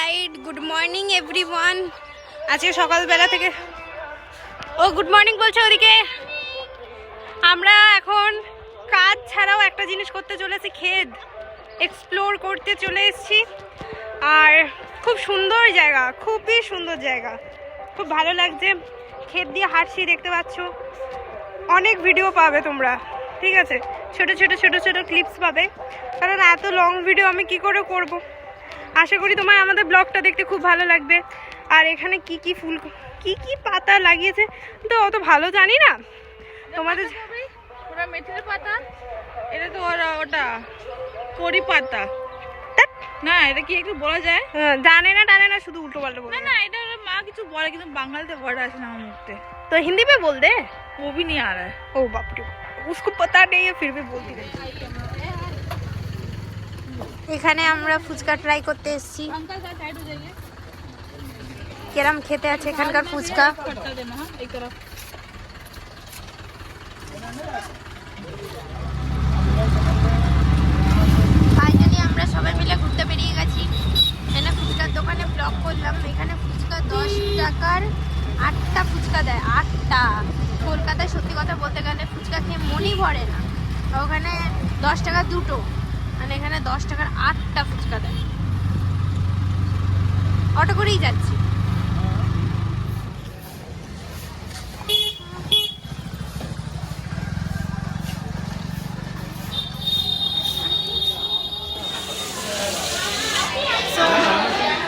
Right. Good morning everyone. আজকে সকালবেলা থেকে গুড মর্নিং বলছে ওদিকে। আমরা এখন কাজ ছাড়াও একটা জিনিস করতে চলেছি, ক্ষেত এক্সপ্লোর করতে চলে এসেছি। আর খুব সুন্দর জায়গা, খুবই সুন্দর জায়গা, খুব ভালো লাগছে। ক্ষেত দিয়ে হাঁটছি, দেখতে পাচ্ছ। অনেক ভিডিও পাবে তোমরা, ঠিক আছে? ছোট ছোট ছোট ছোট ক্লিপস পাবে, কারণ এত লং ভিডিও আমি কি করে করব। আশা করি তোমার আমাদের ব্লগটা দেখতে খুব ভালো লাগবে। আর এখানে কি কি ফুল, কি কি পাতা লাগিয়েছে তো অত ভালো জানি না। তোমাদের ওরা মেথির পাতা, এটা তো ওটা কড়ি পাতা না, এটা কি একটু বলা যায়? জানে না টানে না, শুধু উল্টো পাল্টো বলে। না এটা ওরা মা কিছু বলে, কিন্তু বাঙালিতে ওয়ার্ড আছে না আমার মুখতে। तो हिंदी में बोल दे। वो भी नहीं आ रहा है। ओ बाप रे, उसको पता नहीं है फिर भी बोलती रही। এখানে আমরা ফুচকা ট্রাই করতে এসেছি। अंकल का साइड हो जाइए, কেরাম খেতে আছে এখানকার ফুচকা। कट देना। हां एक तरफ ফাইনালি আমরা সবাই মিলে ঘুরতে বেরিয়ে গেছি। এখানে ফুচকার দোকানে ব্লগ করলাম। এখানে ফুচকা 10 টাকার 8টা ফুচকা দেয়, 8টা। কলকাতায় সত্যি কথা বলতে গেলে ফুচকা খেয়ে মনই ভরে না। ওখানে 10 টাকা দুটো, মানে এখানে 10 টাকার 8টা ফুচকা দেয়। অটো করেই যাচ্ছি।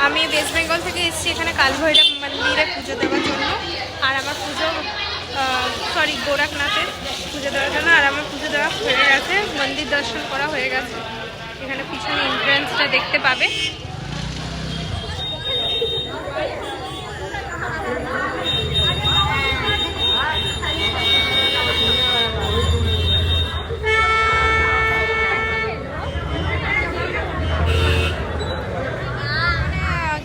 আমি ওয়েস্ট বেঙ্গল থেকে এসেছি এখানে কালভৈরব মন্দিরে পুজো দেওয়ার জন্য। আর আমার পুজো গোরখনাথের পুজো দেওয়ার জন্য। আর আমার পুজো দেওয়া হয়ে গেছে, মন্দির দর্শন করা হয়ে গেছে। এখানে পিছনে এন্ট্রান্সটা দেখতে পাবে।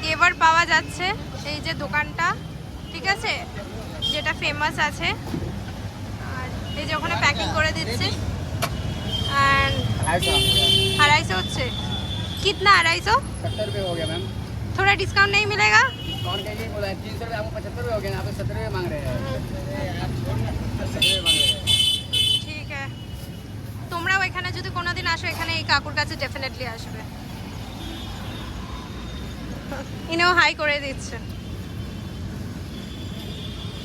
গেভার পাওয়া যাচ্ছে, এই যে দোকানটা, ঠিক আছে, যেটা ফেমাস আছে। আর এই যে ওখানে প্যাকিং করে দিচ্ছে। एंड 250 হচ্ছে। कितना 250? 70 रुपये हो गया मैम। थोड़ा डिस्काउंट नहीं मिलेगा? डिस्काउंट के लिए बोला है 300 रुपये, आपको 75 रुपये हो गया ना, आप 70 रुपये मांग रहे हैं। 70 रुपये मांग रहे हैं। ঠিক আছে, তোমরাও এখানে যদি কোনোদিন আসো, এখানে এই কাকুর কাছে ডেফিনেটলি আসবে। ইনিও হাই করে দিচ্ছে,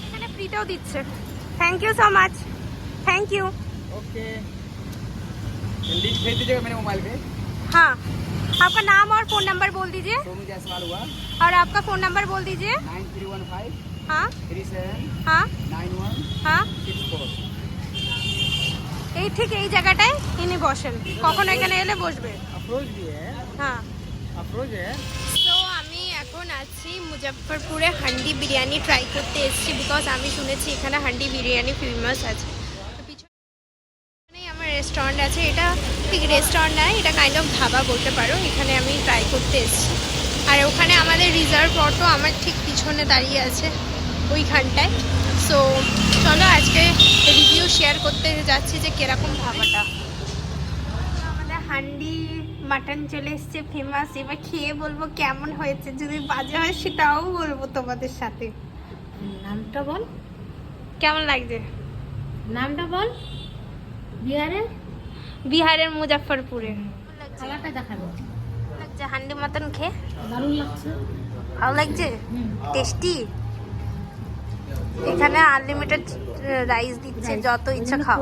এখানে ফ্রিতেও দিচ্ছে। Thank you so much, thank you. Okay, link भेज दीजिएगा मेरे मोबाइल पे। हाँ, आपका नाम और फ़ोन नंबर बोल दीजिए। सोनू जायसवाल हुआ, और आपका फ़ोन नंबर बोल दीजिए। 9315 हाँ 37 हाँ 91 हाँ। 64। এই ঠিক এই জায়গাটায় ইনি বসেন, কখনো এখানে এলে বসবে। अफरोज भी है, হ্যাঁ। अफरोज है। তো আমি এখন আছি মুজফ্ফরপুরে, হান্ডি বিরিয়ানি ট্রাই করতে এসেছি। বিকজ আমি শুনেছি এখানে হান্ডি বিরিয়ানি ফেমাস আছে। তো পিছনেই আমার রেস্টুরেন্ট আছে। এটা ঠিক রেস্টুরেন্ট নয়, এটা কাইন্ড অফ ধাবা বলতে পারো। এখানে আমি ট্রাই করতে এসেছি। আর ওখানে আমাদের রিজার্ভ অটো আমার ঠিক পিছনে দাঁড়িয়ে আছে ওইখানটায়। সো চলো আজকে রিভিউ শেয়ার করতে যাচ্ছি যে কীরকম ধাবাটা। আমাদের হান্ডি মাটন চলে এসছে ফেমাস। এবার খেয়ে বলবো কেমন হয়েছে। যদি বাজে হয় সেটাও বলবো তোমাদের সাথে। নামটা বল, কেমন লাগছে? নামটা বল। বিহারের মুজফ্ফরপুরে। খালাটা দেখাবো। লাগছে হান্ডি মাটন খেয়ে? দারুণ লাগছে। ভালো লাগছে, টেস্টি। এখানে আনলিমিটেড রাইস দিচ্ছে, যত ইচ্ছা খাও।